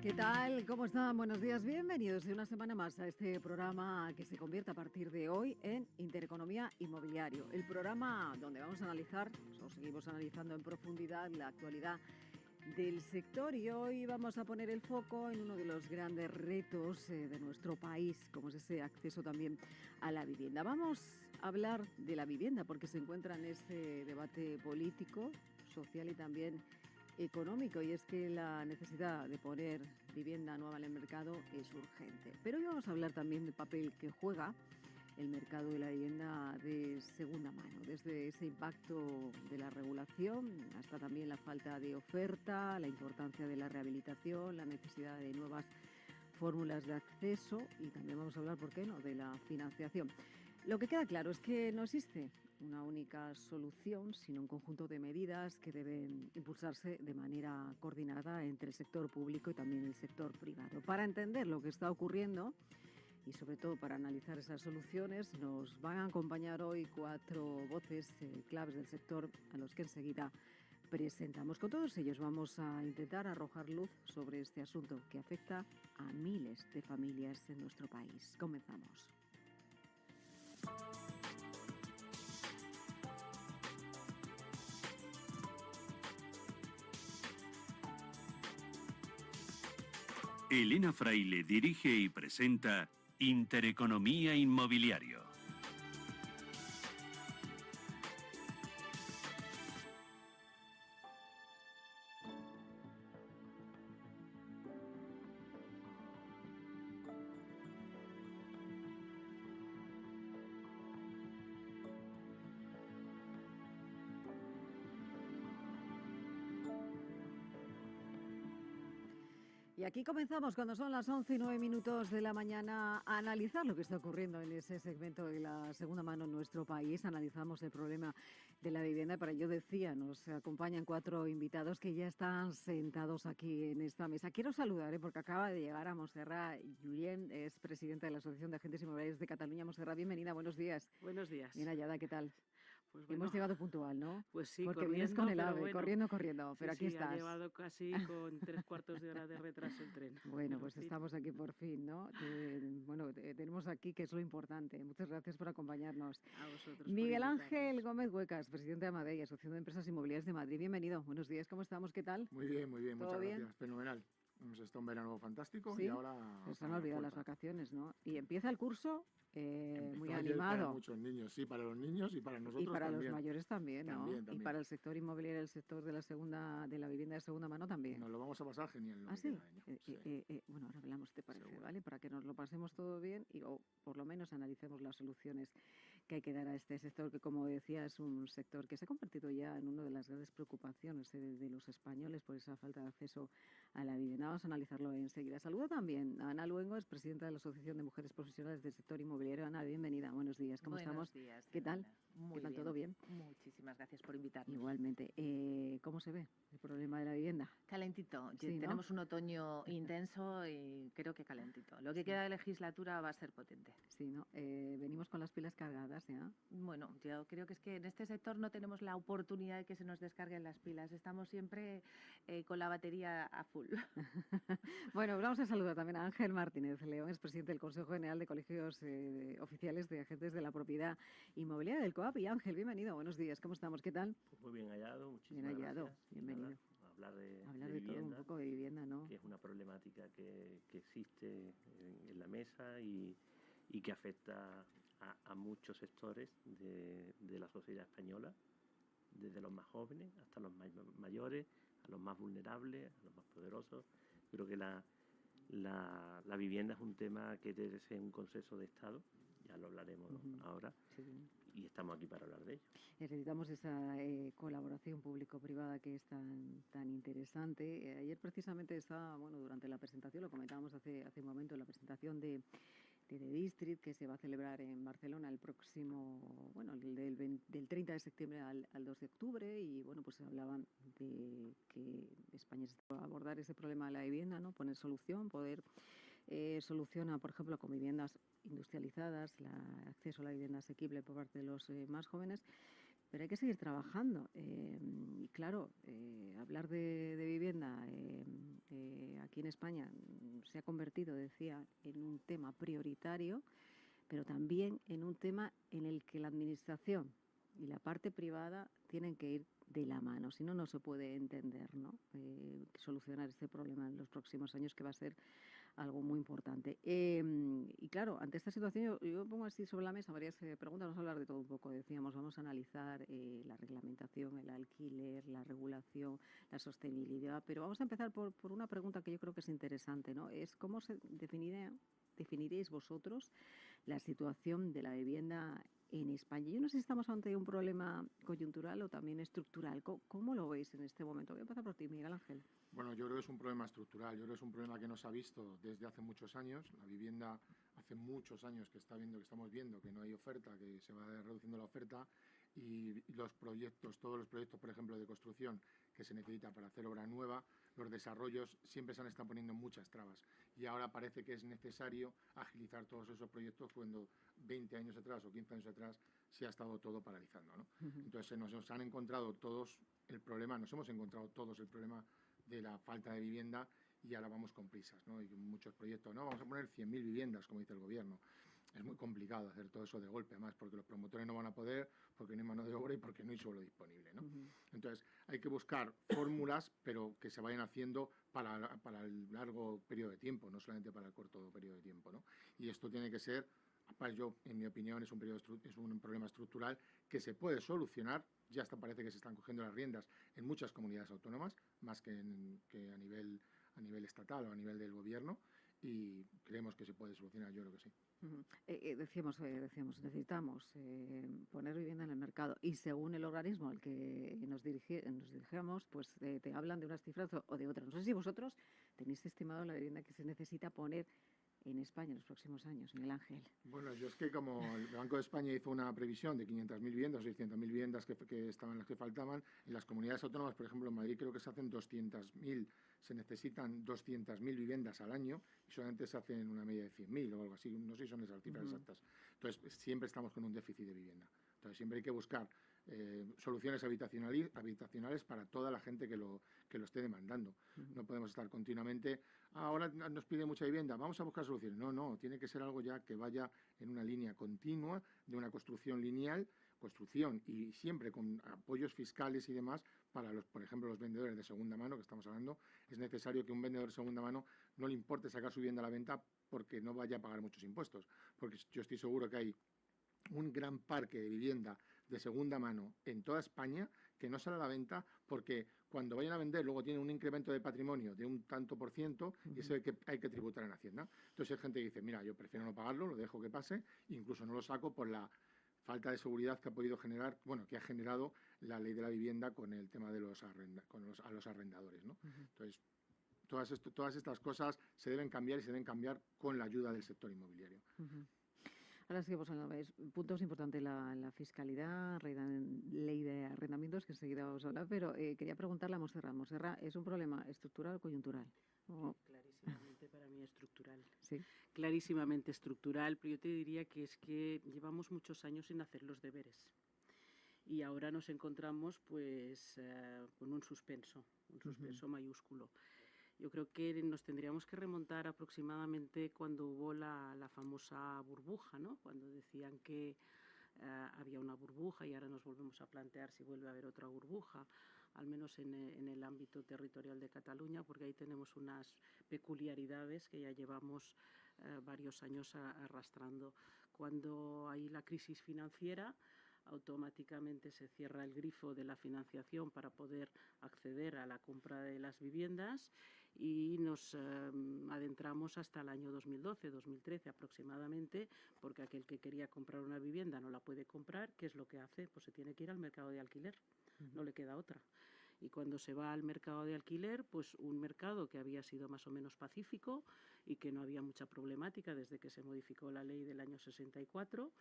¿Qué tal? ¿Cómo están? Buenos días. Bienvenidos de una semana más a este programa que se convierte a partir de hoy en Intereconomía Inmobiliario. El programa donde vamos a analizar, o seguimos analizando en profundidad la actualidad del sector, y hoy vamos a poner el foco en uno de los grandes retos de nuestro país, como es ese acceso también a la vivienda. Vamos a hablar de la vivienda porque se encuentra en ese debate político, social y también económico, y es que la necesidad de poner vivienda nueva en el mercado es urgente. Pero hoy vamos a hablar también del papel que juega el mercado de la vivienda de segunda mano, desde ese impacto de la regulación hasta también la falta de oferta, la importancia de la rehabilitación, la necesidad de nuevas fórmulas de acceso y también vamos a hablar, ¿por qué no?, de la financiación. Lo que queda claro es que no existe una única solución, sino un conjunto de medidas que deben impulsarse de manera coordinada entre el sector público y también el sector privado. Para entender lo que está ocurriendo y sobre todo para analizar esas soluciones, nos van a acompañar hoy 4 voces claves del sector a los que enseguida presentamos. Con todos ellos vamos a intentar arrojar luz sobre este asunto que afecta a miles de familias en nuestro país. Comenzamos. Elena Fraile dirige y presenta Intereconomía Inmobiliario. Y aquí comenzamos, cuando son las 11:09 de la mañana, a analizar lo que está ocurriendo en ese segmento de la segunda mano en nuestro país. Analizamos el problema de la vivienda. Para ello, decía, nos acompañan 4 invitados que ya están sentados aquí en esta mesa. Quiero saludar, porque acaba de llegar a Montserrat Jullén, es presidenta de la Asociación de Agentes Inmobiliarios de Cataluña. Montserrat, bienvenida, buenos días. Buenos días. Bien hallada, ¿qué tal? Pues bueno, hemos llegado puntual, ¿no? Pues sí, porque corriendo, vienes con el AVE, bueno, corriendo, sí, pero aquí sí, estás. ha llegado casi con 3/4 de hora de retraso el tren. Bueno, pues estamos aquí por fin, ¿no? Tenemos aquí, que es lo importante. Muchas gracias por acompañarnos. A vosotros. Miguel Ángel Gómez Huecas, presidente de Amadey, Asociación de Empresas Inmobiliarias de Madrid. Bienvenido. Buenos días, ¿cómo estamos? ¿Qué tal? Muy bien, ¿Todo muchas bien? gracias. Fenomenal. Hemos estado un verano fantástico ¿Sí? y ahora... Pero se han olvidado las vacaciones, ¿no? Y empieza el curso muy animado. Para muchos niños, sí, para los niños y para nosotros y para también. los mayores también, ¿no? También. Y para el sector inmobiliario, el sector de la vivienda de segunda mano también. Nos lo vamos a pasar genial. ¿Ah, sí? Sí. Bueno, ahora hablamos, ¿te parece? Seguro. ¿Vale? Para que nos lo pasemos todo bien o por lo menos analicemos las soluciones que hay que dar a este sector, que, como decía, es un sector que se ha convertido ya en una de las grandes preocupaciones de los españoles por esa falta de acceso a la vivienda. Vamos a analizarlo enseguida. Saludo también a Ana Luengo, es presidenta de la Asociación de Mujeres Profesionales del Sector Inmobiliario. Ana, bienvenida. Buenos días. ¿Cómo estamos? Buenos días. ¿Qué tal? Muy ¿Qué tal? bien. ¿Todo bien? Muchísimas gracias por invitarnos. Igualmente. ¿Cómo se ve el problema de la vivienda? Calentito. Sí, ¿no? Tenemos un otoño intenso y creo que calentito. Lo que queda de legislatura va a ser potente. Sí, ¿no? Venimos con las pilas cargadas, ¿ya? Bueno, yo creo que es que en este sector no tenemos la oportunidad de que se nos descarguen las pilas. Estamos siempre con la batería a full. Bueno, vamos a saludar también a Ángel Martínez León, es presidente del Consejo General de Colegios Oficiales de Agentes de la Propiedad Inmobiliaria del COAP. Y Ángel, bienvenido, buenos días, ¿cómo estamos? ¿Qué tal? Pues muy bien hallado, muchísimas gracias. Bienvenido. Nada, hablar de vivienda, todo un poco de vivienda, ¿no? Que es una problemática que existe en la mesa y que afecta a muchos sectores de la sociedad española, desde los más jóvenes hasta los más mayores, a los más vulnerables, a los más poderosos. Creo que la vivienda es un tema que debe ser un consenso de Estado, ya lo hablaremos ahora, sí. Y estamos aquí para hablar de ello. Necesitamos esa colaboración público-privada que es tan ayer precisamente estaba, durante la presentación, lo comentábamos hace un momento, la presentación de The District, que se va a celebrar en Barcelona el próximo, del 30 de septiembre al 2 de octubre, y pues se hablaban de que España se va a abordar ese problema de la vivienda, ¿no? Poner solución, poder solucionar, por ejemplo, con viviendas industrializadas, el acceso a la vivienda asequible por parte de los más jóvenes, pero hay que seguir trabajando. Y claro, hablar de vivienda aquí en España se ha convertido, decía, en un tema prioritario, pero también en un tema en el que la administración y la parte privada tienen que ir de la mano, si no, no se puede entender, ¿no? Solucionar este problema en los próximos años, que va a ser algo muy importante. Y claro, ante esta situación yo pongo así sobre la mesa varias preguntas, vamos a hablar de todo un poco, decíamos, vamos a analizar la reglamentación, el alquiler, la regulación, la sostenibilidad, pero vamos a empezar por una pregunta que yo creo que es interesante, ¿no? Es cómo se definiréis vosotros la situación de la vivienda en España. Yo no sé si estamos ante un problema coyuntural o también estructural. ¿Cómo lo veis en este momento? Voy a empezar por ti, Miguel Ángel. Bueno, yo creo que es un problema estructural, yo creo que es un problema que nos ha visto desde hace muchos años. La vivienda hace muchos años que estamos viendo que no hay oferta, que se va reduciendo la oferta, y los proyectos, todos los proyectos, por ejemplo, de construcción que se necesita para hacer obra nueva, los desarrollos siempre se han estado poniendo muchas trabas. Y ahora parece que es necesario agilizar todos esos proyectos cuando 20 años atrás o 15 años atrás se ha estado todo paralizando, ¿no? Entonces nos han encontrado todos el problema, nos hemos encontrado todos el problema de la falta de vivienda, y ahora vamos con prisas, ¿no? Y muchos proyectos, no, vamos a poner 100.000 viviendas, como dice el gobierno. Es muy complicado hacer todo eso de golpe, además, porque los promotores no van a poder, porque no hay mano de obra y porque no hay suelo disponible, ¿no? Entonces, hay que buscar fórmulas, pero que se vayan haciendo para el largo periodo de tiempo, no solamente para el corto periodo de tiempo, ¿no? Y esto tiene que ser, en mi opinión, es un problema estructural que se puede solucionar. Ya hasta parece que se están cogiendo las riendas en muchas comunidades autónomas, más que a nivel estatal o a nivel del gobierno, y creemos que se puede solucionar, yo creo que sí. Decíamos, necesitamos poner vivienda en el mercado, y según el organismo al que nos dirigimos, pues te hablan de unas cifras o de otras. No sé si vosotros tenéis estimado la vivienda que se necesita poner en España en los próximos años, Miguel Ángel. Bueno, yo es que como el Banco de España hizo una previsión de 500.000 viviendas, 600.000 viviendas que estaban las que faltaban, en las comunidades autónomas, por ejemplo, en Madrid creo que se hacen 200.000, se necesitan 200.000 viviendas al año, y solamente se hacen una media de 100.000 o algo así, no sé si son esas cifras exactas. Entonces, siempre estamos con un déficit de vivienda. Entonces, siempre hay que buscar soluciones habitacionales para toda la gente que lo esté demandando. No podemos estar continuamente, ahora nos pide mucha vivienda, vamos a buscar soluciones. No, tiene que ser algo ya que vaya en una línea continua, de una construcción lineal, y siempre con apoyos fiscales y demás para, por ejemplo, los vendedores de segunda mano, que estamos hablando. Es necesario que un vendedor de segunda mano no le importe sacar su vivienda a la venta porque no vaya a pagar muchos impuestos, porque yo estoy seguro que hay un gran parque de vivienda de segunda mano en toda España que no sale a la venta porque cuando vayan a vender luego tienen un incremento de patrimonio de un tanto por ciento, y eso hay que tributar en Hacienda. Entonces hay gente que dice, mira, yo prefiero no pagarlo, lo dejo que pase, incluso no lo saco por la falta de seguridad que ha podido generar, que ha generado la ley de la vivienda con el tema de a los arrendadores, ¿no? Entonces, todas estas cosas se deben cambiar, y se deben cambiar con la ayuda del sector inmobiliario. Ahora sí, puntos importantes, la fiscalidad, ley de arrendamientos, que enseguida vamos a hablar, pero quería preguntarle a Montserrat. Montserrat, ¿es un problema estructural o coyuntural? Clarísimamente para mí estructural. Sí. Clarísimamente estructural, pero yo te diría que es que llevamos muchos años sin hacer los deberes. Y ahora nos encontramos pues con un suspenso mayúsculo. Yo creo que nos tendríamos que remontar aproximadamente cuando hubo la famosa burbuja, ¿no? Cuando decían que había una burbuja, y ahora nos volvemos a plantear si vuelve a haber otra burbuja, al menos en el ámbito territorial de Cataluña, porque ahí tenemos unas peculiaridades que ya llevamos varios años arrastrando. Cuando hay la crisis financiera, automáticamente se cierra el grifo de la financiación para poder acceder a la compra de las viviendas, y nos adentramos hasta el año 2012, 2013 aproximadamente, porque aquel que quería comprar una vivienda no la puede comprar. ¿Qué es lo que hace? Pues se tiene que ir al mercado de alquiler, no le queda otra. Y cuando se va al mercado de alquiler, pues un mercado que había sido más o menos pacífico y que no había mucha problemática desde que se modificó la ley del año 64,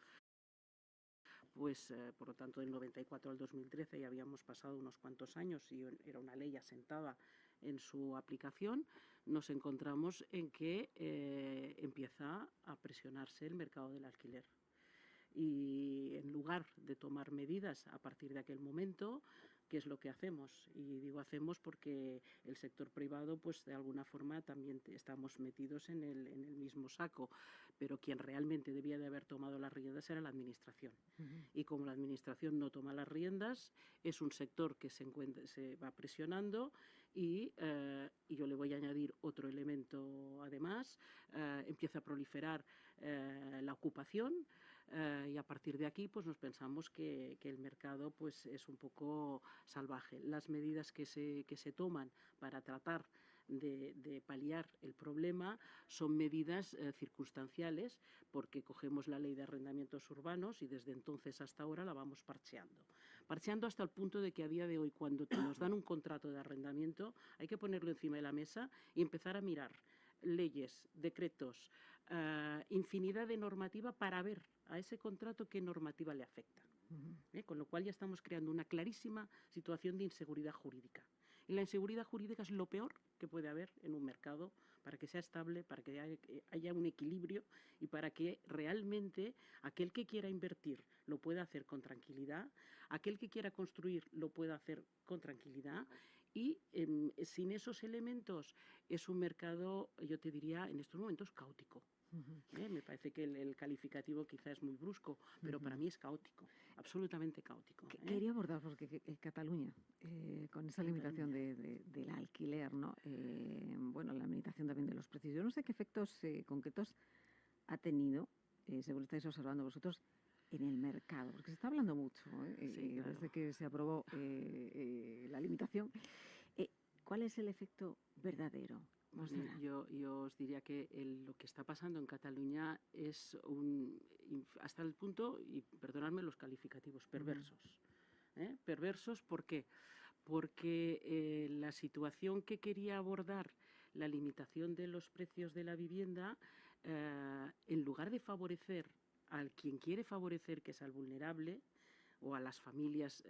pues por lo tanto del 94 al 2013 ya habíamos pasado unos cuantos años y era una ley asentada en su aplicación. Nos encontramos en que empieza a presionarse el mercado del alquiler. Y en lugar de tomar medidas a partir de aquel momento, ¿qué es lo que hacemos? Y digo hacemos porque el sector privado, pues de alguna forma también estamos metidos en el mismo saco, pero quien realmente debía de haber tomado las riendas era la Administración. Y como la Administración no toma las riendas, es un sector que se va presionando y yo le voy a añadir otro elemento además, empieza a proliferar la ocupación, y a partir de aquí pues nos pensamos que el mercado pues es un poco salvaje. Las medidas que se toman para tratar de paliar el problema son medidas circunstanciales, porque cogemos la ley de arrendamientos urbanos y desde entonces hasta ahora la vamos parcheando hasta el punto de que a día de hoy, cuando nos dan un contrato de arrendamiento, hay que ponerlo encima de la mesa y empezar a mirar leyes, decretos, infinidad de normativa para ver a ese contrato qué normativa le afecta. Con lo cual ya estamos creando una clarísima situación de inseguridad jurídica. Y la inseguridad jurídica es lo peor que puede haber en un mercado para que sea estable, para que haya un equilibrio y para que realmente aquel que quiera invertir lo pueda hacer con tranquilidad, aquel que quiera construir lo pueda hacer con tranquilidad. Y sin esos elementos es un mercado, yo te diría, en estos momentos caótico. Me parece que el calificativo quizá es muy brusco, pero para mí es caótico, absolutamente caótico. Quería abordar, porque Cataluña, con esa limitación del alquiler, ¿no? Bueno, la limitación también de los precios. Yo no sé qué efectos concretos ha tenido, según estáis observando vosotros, en el mercado, porque se está hablando mucho Sí, claro. desde que se aprobó la limitación. ¿Cuál es el efecto verdadero? Yo os diría que lo que está pasando en Cataluña es hasta el punto, y perdonadme los calificativos, perversos. Perversos, ¿por qué? Porque la situación que quería abordar la limitación de los precios de la vivienda, en lugar de favorecer al quien quiere favorecer, que es al vulnerable, o a las familias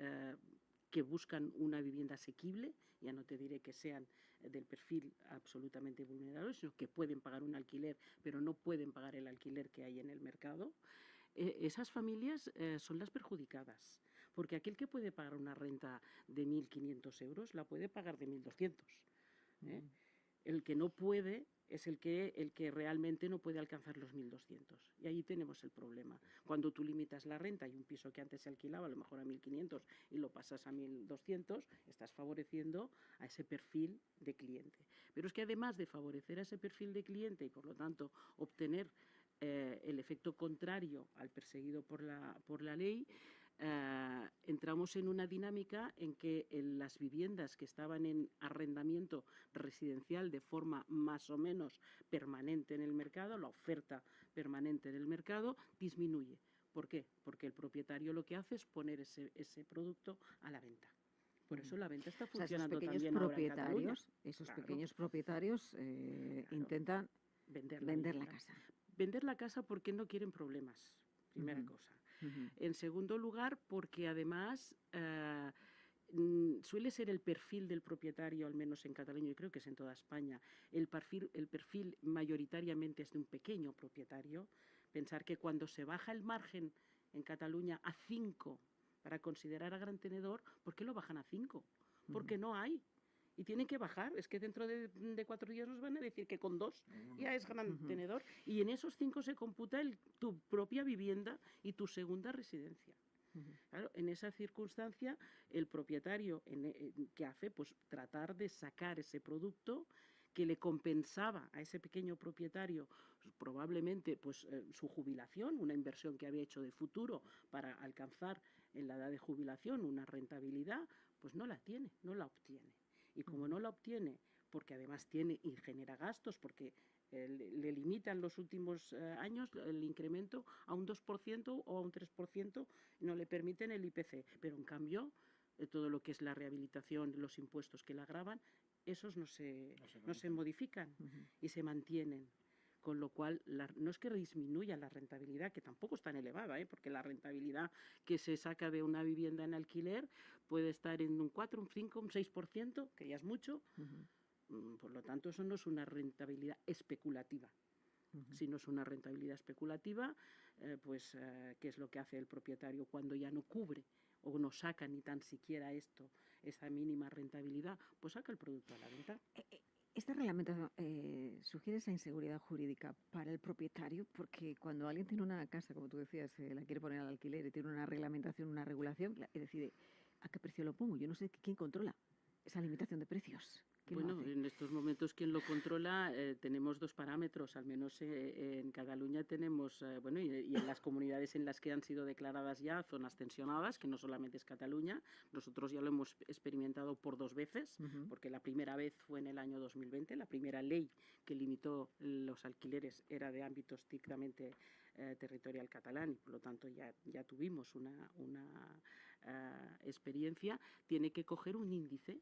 que buscan una vivienda asequible, ya no te diré que sean del perfil absolutamente vulnerable, sino que pueden pagar un alquiler, pero no pueden pagar el alquiler que hay en el mercado, esas familias son las perjudicadas, porque aquel que puede pagar una renta de 1.500 euros la puede pagar de 1.200. El que no puede es el que realmente no puede alcanzar los 1.200. Y ahí tenemos el problema. Cuando tú limitas la renta y un piso que antes se alquilaba a lo mejor a 1.500 y lo pasas a 1.200, estás favoreciendo a ese perfil de cliente. Pero es que además de favorecer a ese perfil de cliente y por lo tanto obtener el efecto contrario al perseguido por la ley, entramos en una dinámica en que las viviendas que estaban en arrendamiento residencial de forma más o menos permanente en el mercado, la oferta permanente en el mercado, disminuye. ¿Por qué? Porque el propietario lo que hace es poner ese producto a la venta. Por eso la venta está funcionando también ahora en Cataluña. Esos pequeños propietarios intentan vender la casa. Vender la casa porque no quieren problemas, primera cosa. En segundo lugar, porque además suele ser el perfil del propietario, al menos en Cataluña, y creo que es en toda España, el perfil mayoritariamente es de un pequeño propietario. Pensar que cuando se baja el margen en Cataluña a 5 para considerar a gran tenedor, ¿por qué lo bajan a 5? Porque no hay. Y tienen que bajar, es que dentro de 4 días nos van a decir que con 2 ya es gran tenedor, y en esos 5 se computa tu propia vivienda y tu segunda residencia. Claro, en esa circunstancia, el propietario ¿qué hace? Pues tratar de sacar ese producto que le compensaba a ese pequeño propietario probablemente pues, su jubilación, una inversión que había hecho de futuro para alcanzar en la edad de jubilación una rentabilidad, pues no la tiene, no la obtiene. Y como no la obtiene, porque además tiene y genera gastos, porque le limitan los últimos años el incremento a un 2% o a un 3%, no le permiten el IPC. Pero en cambio, todo lo que es la rehabilitación, los impuestos que la gravan, esos no se modifican y se mantienen. Con lo cual, no es que disminuya la rentabilidad, que tampoco es tan elevada, porque la rentabilidad que se saca de una vivienda en alquiler puede estar en un 4, un 5, un 6%, que ya es mucho. Por lo tanto, eso no es una rentabilidad especulativa. Si no es una rentabilidad especulativa, ¿qué es lo que hace el propietario cuando ya no cubre o no saca ni tan siquiera esto esa mínima rentabilidad, pues saca el producto a la venta. Este reglamento sugiere esa inseguridad jurídica para el propietario, porque cuando alguien tiene una casa, como tú decías, la quiere poner al alquiler y tiene una reglamentación, una regulación, y decide a qué precio lo pongo. Yo no sé quién controla esa limitación de precios. Bueno, en estos momentos quien lo controla, tenemos dos parámetros, al menos en Cataluña tenemos, y en las comunidades en las que han sido declaradas ya zonas tensionadas, que no solamente es Cataluña, nosotros ya lo hemos experimentado por 2 veces, porque la primera vez fue en el año 2020, la primera ley que limitó los alquileres era de ámbito estrictamente territorial catalán y por lo tanto ya tuvimos una experiencia. Tiene que coger un índice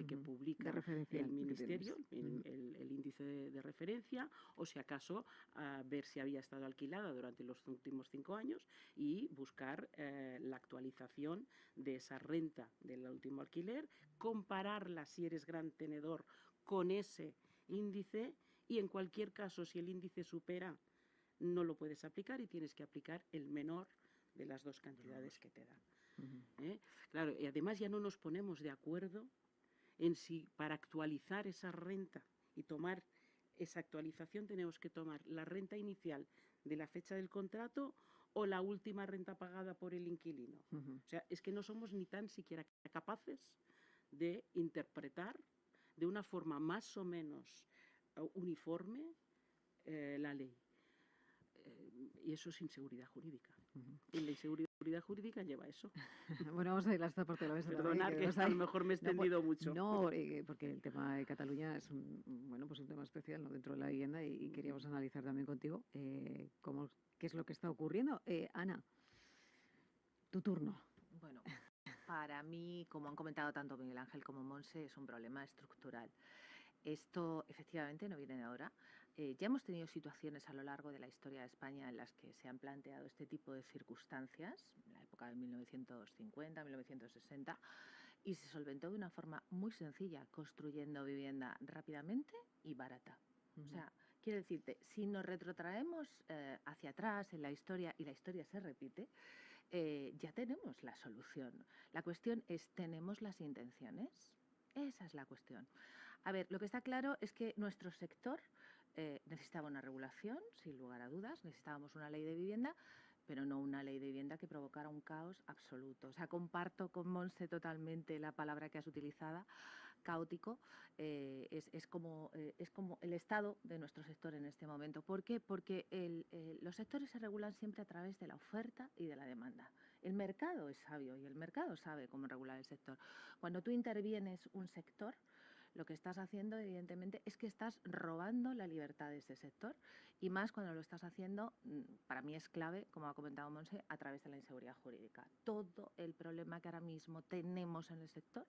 que publica el Ministerio, el índice de referencia, o si acaso ver si había estado alquilada durante los últimos 5 años y buscar la actualización de esa renta del último alquiler, compararla si eres gran tenedor con ese índice y en cualquier caso si el índice supera no lo puedes aplicar y tienes que aplicar el menor de las 2 cantidades que te da. Claro, y además ya no nos ponemos de acuerdo en si para actualizar esa renta y tomar esa actualización tenemos que tomar la renta inicial de la fecha del contrato o la última renta pagada por el inquilino. O sea, es que no somos ni tan siquiera capaces de interpretar de una forma más o menos uniforme la ley. Y eso es inseguridad jurídica. Y la inseguridad jurídica lleva eso. Bueno, vamos a ir a esta parte de la mesa. Perdonar que a lo mejor me he extendido mucho. No, porque el tema de Cataluña es un tema especial, ¿no?, dentro de la vivienda y queríamos analizar también contigo qué es lo que está ocurriendo. Ana, tu turno. Bueno, para mí, como han comentado tanto Miguel Ángel como Monse, es un problema estructural. Esto efectivamente no viene de ahora. Ya hemos tenido situaciones a lo largo de la historia de España en las que se han planteado este tipo de circunstancias, en la época de 1950, 1960, y se solventó de una forma muy sencilla, construyendo vivienda rápidamente y barata. O sea, quiero decirte, si nos retrotraemos hacia atrás en la historia, y la historia se repite, ya tenemos la solución. La cuestión es, ¿tenemos las intenciones? Esa es la cuestión. A ver, lo que está claro es que nuestro sector necesitaba una regulación, sin lugar a dudas, necesitábamos una ley de vivienda, pero no una ley de vivienda que provocara un caos absoluto. O sea, comparto con Monse totalmente la palabra que has utilizado, caótico, es como el estado de nuestro sector en este momento. ¿Por qué? Porque los sectores se regulan siempre a través de la oferta y de la demanda. El mercado es sabio y el mercado sabe cómo regular el sector. Cuando tú intervienes un sector, lo que estás haciendo, evidentemente, es que estás robando la libertad de ese sector y más cuando lo estás haciendo, para mí es clave, como ha comentado Monse, a través de la inseguridad jurídica. Todo el problema que ahora mismo tenemos en el sector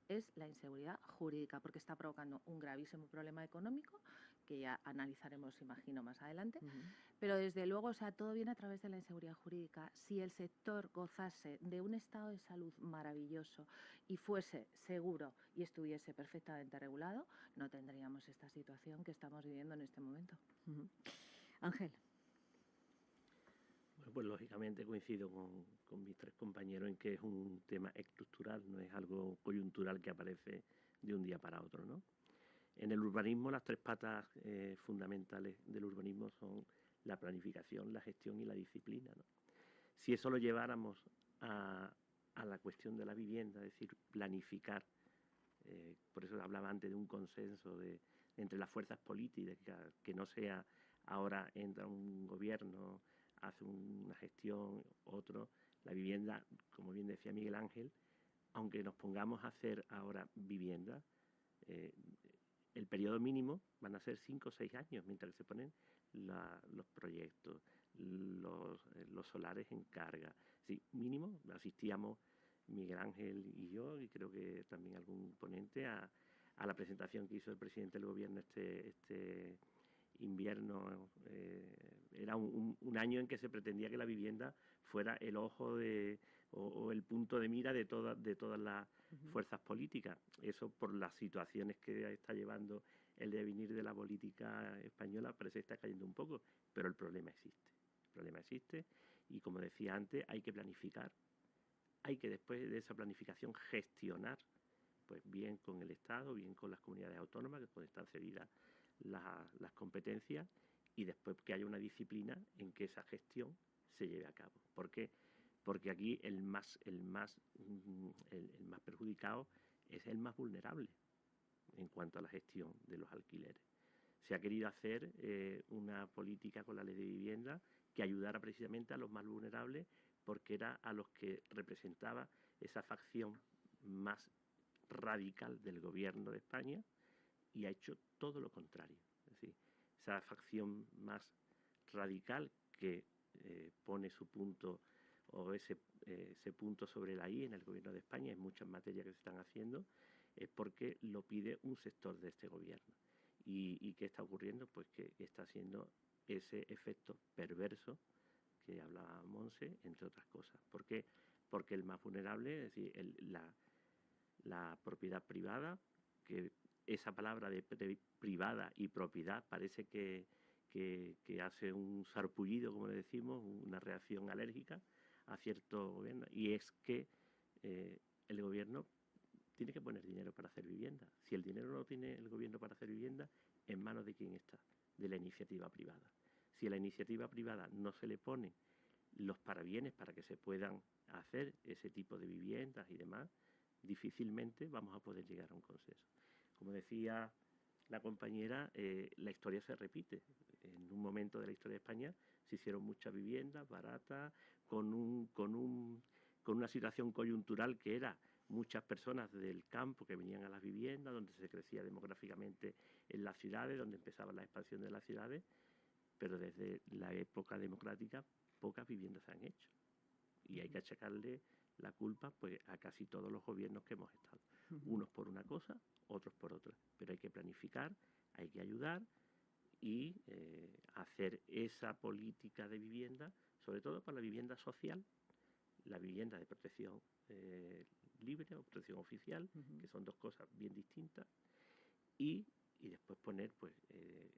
es la inseguridad jurídica, porque está provocando un gravísimo problema económico, que ya analizaremos, imagino, más adelante, pero desde luego, o sea, todo viene a través de la inseguridad jurídica. Si el sector gozase de un estado de salud maravilloso y fuese seguro y estuviese perfectamente regulado, no tendríamos esta situación que estamos viviendo en este momento. Ángel. Bueno, pues lógicamente coincido con mis 3 compañeros en que es un tema estructural, no es algo coyuntural que aparece de un día para otro, ¿no? En el urbanismo, las 3 patas fundamentales del urbanismo son la planificación, la gestión y la disciplina, ¿no? Si eso lo lleváramos a la cuestión de la vivienda, es decir, planificar, por eso hablaba antes de un consenso entre las fuerzas políticas, que no sea ahora entra un gobierno, hace una gestión, otro. La vivienda, como bien decía Miguel Ángel, aunque nos pongamos a hacer ahora vivienda, el periodo mínimo van a ser 5 o 6 años, mientras que se ponen los proyectos, los solares en carga. Sí, mínimo, asistíamos Miguel Ángel y yo, y creo que también algún ponente, a la presentación que hizo el presidente del gobierno este invierno. Era un año en que se pretendía que la vivienda fuera el ojo o el punto de mira de todas las fuerzas políticas. Eso, por las situaciones que está llevando el devenir de la política española, parece que está cayendo un poco, pero el problema existe. El problema existe y, como decía antes, hay que planificar. Hay que, después de esa planificación, gestionar pues bien con el Estado, bien con las comunidades autónomas, que donde están cedidas las competencias, y después que haya una disciplina en que esa gestión se lleve a cabo. ¿Por qué? Porque aquí el más perjudicado es el más vulnerable en cuanto a la gestión de los alquileres. Se ha querido hacer una política con la ley de vivienda que ayudara precisamente a los más vulnerables, porque era a los que representaba esa facción más radical del gobierno de España, y ha hecho todo lo contrario. Es decir, esa facción más radical que pone su punto o ese punto sobre la I en el gobierno de España en muchas materias que se están haciendo, es porque lo pide un sector de este gobierno. ¿Y qué está ocurriendo? Pues que está haciendo ese efecto perverso que hablaba Monse, entre otras cosas. ¿Por qué? Porque el más vulnerable, es decir, la propiedad privada, que esa palabra de privada y propiedad parece que hace un sarpullido, como le decimos, una reacción alérgica a cierto gobierno, y es que el gobierno tiene que poner dinero para hacer vivienda. Si el dinero no lo tiene el gobierno para hacer vivienda, ¿en manos de quién está? De la iniciativa privada. Si a la iniciativa privada no se le ponen los parabienes para que se puedan hacer ese tipo de viviendas y demás, difícilmente vamos a poder llegar a un consenso. Como decía la compañera, la historia se repite. En un momento de la historia de España se hicieron muchas viviendas baratas, con una situación coyuntural que era muchas personas del campo que venían a las viviendas, donde se crecía demográficamente en las ciudades, donde empezaba la expansión de las ciudades, pero desde la época democrática pocas viviendas se han hecho. Y hay que achacarle la culpa pues a casi todos los gobiernos que hemos estado. Unos por una cosa, otros por otra. Pero hay que planificar, hay que ayudar y hacer esa política de vivienda, sobre todo para la vivienda social, la vivienda de protección libre o protección oficial, que son dos cosas bien distintas, y después poner pues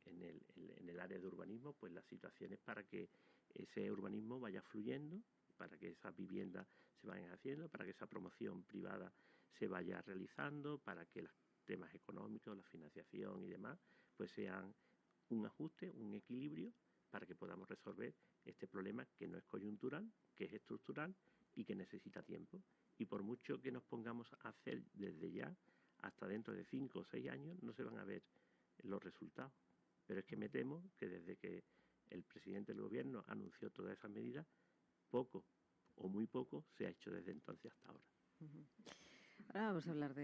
en el área de urbanismo pues las situaciones para que ese urbanismo vaya fluyendo, para que esas viviendas se vayan haciendo, para que esa promoción privada se vaya realizando, para que los temas económicos, la financiación y demás, pues sean un ajuste, un equilibrio, para que podamos resolver este problema que no es coyuntural, que es estructural y que necesita tiempo. Y por mucho que nos pongamos a hacer desde ya, hasta dentro de 5 o 6 años no se van a ver los resultados. Pero es que me temo que desde que el presidente del gobierno anunció todas esas medidas, poco o muy poco se ha hecho desde entonces hasta ahora. Ahora vamos a hablar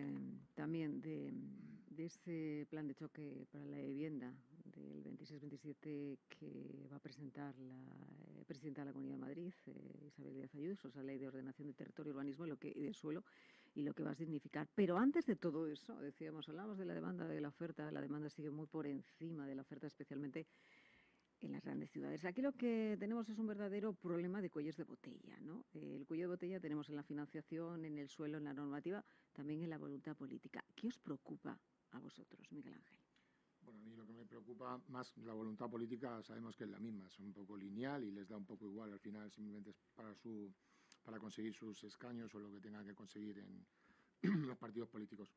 también de ese plan de choque para la vivienda del 26-27 que va a presentar la presidenta de la Comunidad de Madrid, Isabel Díaz Ayuso, esa ley de ordenación de territorio, urbanismo y de suelo, y lo que va a significar. Pero antes de todo eso, hablábamos de la demanda, de la oferta. La demanda sigue muy por encima de la oferta, especialmente en las grandes ciudades. Aquí lo que tenemos es un verdadero problema de cuellos de botella, ¿no? El cuello de botella tenemos en la financiación, en el suelo, en la normativa, también en la voluntad política. ¿Qué os preocupa a vosotros, Miguel Ángel? Bueno, a mí lo que me preocupa más, la voluntad política, sabemos que es la misma, es un poco lineal y les da un poco igual, al final simplemente es para conseguir sus escaños o lo que tengan que conseguir en los partidos políticos.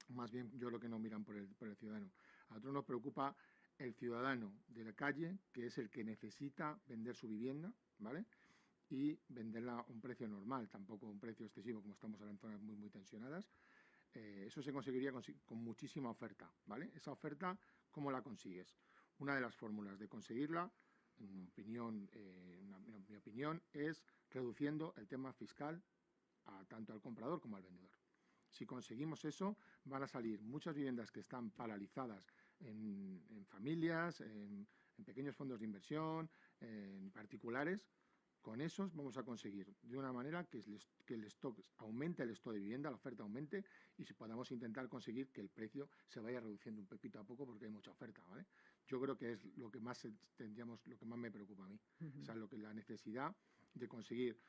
Más bien yo creo que no miran por el ciudadano. A nosotros nos preocupa el ciudadano de la calle, que es el que necesita vender su vivienda, ¿vale? Y venderla a un precio normal, tampoco un precio excesivo, como estamos ahora en zonas muy, muy tensionadas. Eso se conseguiría con muchísima oferta, ¿vale? Esa oferta, ¿cómo la consigues? Una de las fórmulas de conseguirla, en mi opinión, es reduciendo el tema fiscal tanto al comprador como al vendedor. Si conseguimos eso, van a salir muchas viviendas que están paralizadas en familias, en pequeños fondos de inversión, en particulares. Con esos vamos a conseguir de una manera que el stock aumente, el stock de vivienda, la oferta aumente y si podamos intentar conseguir que el precio se vaya reduciendo un poquito a poco porque hay mucha oferta, ¿vale? Yo creo que es lo que más lo que más me preocupa a mí. O sea, la necesidad de conseguir,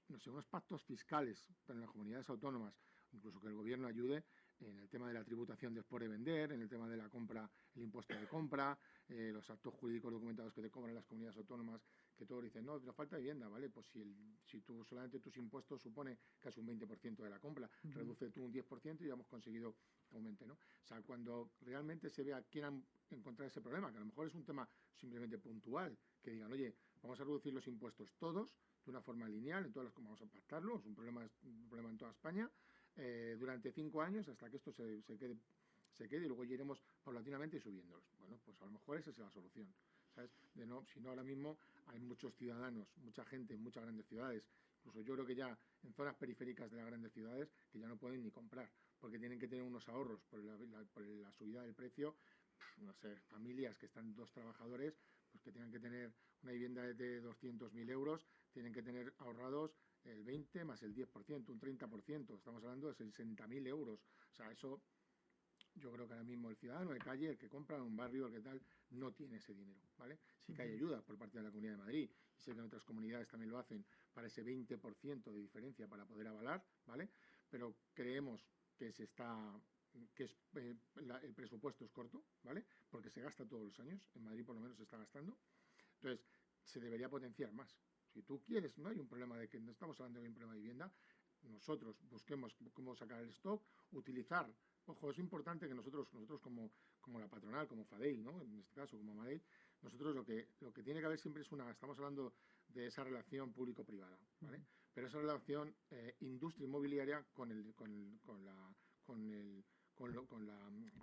no sé, unos pactos fiscales en las comunidades autónomas, incluso que el gobierno ayude en el tema de la tributación después de vender, en el tema de la compra, el impuesto de compra, los actos jurídicos documentados que te cobran las comunidades autónomas, que todos dicen, no, nos falta vivienda, ¿vale? Pues si solamente tus impuestos supone casi un 20% de la compra, reduce tú un 10% y ya hemos conseguido que aumente, ¿no? O sea, cuando realmente quieran encontrar ese problema, que a lo mejor es un tema simplemente puntual, que digan, oye, vamos a reducir los impuestos todos de una forma lineal, en todas las, vamos a pactarlo, es un problema en toda España, durante 5 años hasta que esto se quede y luego ya iremos paulatinamente subiéndolos. Bueno, pues a lo mejor esa es la solución, ¿sabes? Si no, ahora mismo hay muchos ciudadanos, mucha gente en muchas grandes ciudades, incluso yo creo que ya en zonas periféricas de las grandes ciudades, que ya no pueden ni comprar, porque tienen que tener unos ahorros por la subida del precio. No sé, familias que están 2 trabajadores, pues que tengan que tener una vivienda de 200.000 euros, tienen que tener ahorrados el 20 más el 10%, un 30%, estamos hablando de 60.000 euros. O sea, eso yo creo que ahora mismo el ciudadano de calle, el que compra en un barrio, el que tal, no tiene ese dinero, ¿vale? Sí que hay ayuda por parte de la Comunidad de Madrid, y sé que en otras comunidades también lo hacen, para ese 20% de diferencia para poder avalar, ¿vale? Pero creemos que el presupuesto es corto, ¿vale? Porque se gasta todos los años, en Madrid por lo menos se está gastando, entonces se debería potenciar más. Si tú quieres, no hay un problema de que no estamos hablando de un problema de vivienda, nosotros busquemos cómo sacar el stock, utilizar. Ojo, es importante que nosotros como la patronal, como FADEI, ¿no? En este caso, como Madei, nosotros lo que tiene que haber siempre es estamos hablando de esa relación público-privada, ¿vale? Pero esa relación industria inmobiliaria con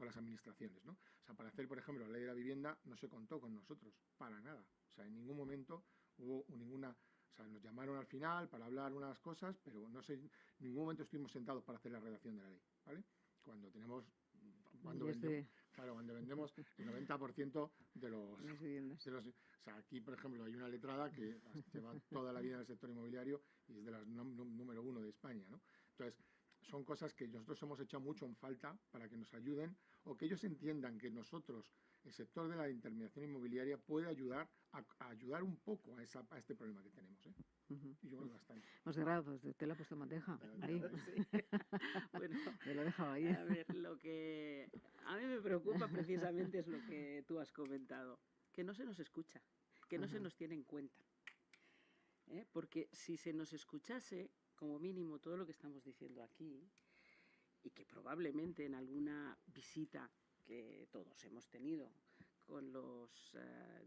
las administraciones, ¿no? O sea, para hacer, por ejemplo, la ley de la vivienda no se contó con nosotros, para nada. O sea, en ningún momento hubo ninguna... O sea, nos llamaron al final para hablar unas cosas, pero no sé, en ningún momento estuvimos sentados para hacer la redacción de la ley, ¿vale? Cuando vendemos el 90% de los viviendas. o sea, aquí, por ejemplo, hay una letrada que lleva toda la vida en el sector inmobiliario y es de las número 1 de España, ¿no? Entonces, son cosas que nosotros hemos echado mucho en falta para que nos ayuden o que ellos entiendan que nosotros, el sector de la intermediación inmobiliaria, puede ayudar a ayudar un poco a este problema que tenemos, ¿eh? Y yo creo que bastante. Monserrat, pues te la he puesto en bandeja. Ahí. Sí. Bueno, Me lo he dejado ahí. a ver, lo que a mí me preocupa precisamente es lo que tú has comentado, que no se nos escucha, que no se nos tiene en cuenta. Porque si se nos escuchase, como mínimo, todo lo que estamos diciendo aquí, y que probablemente en alguna visita que todos hemos tenido con los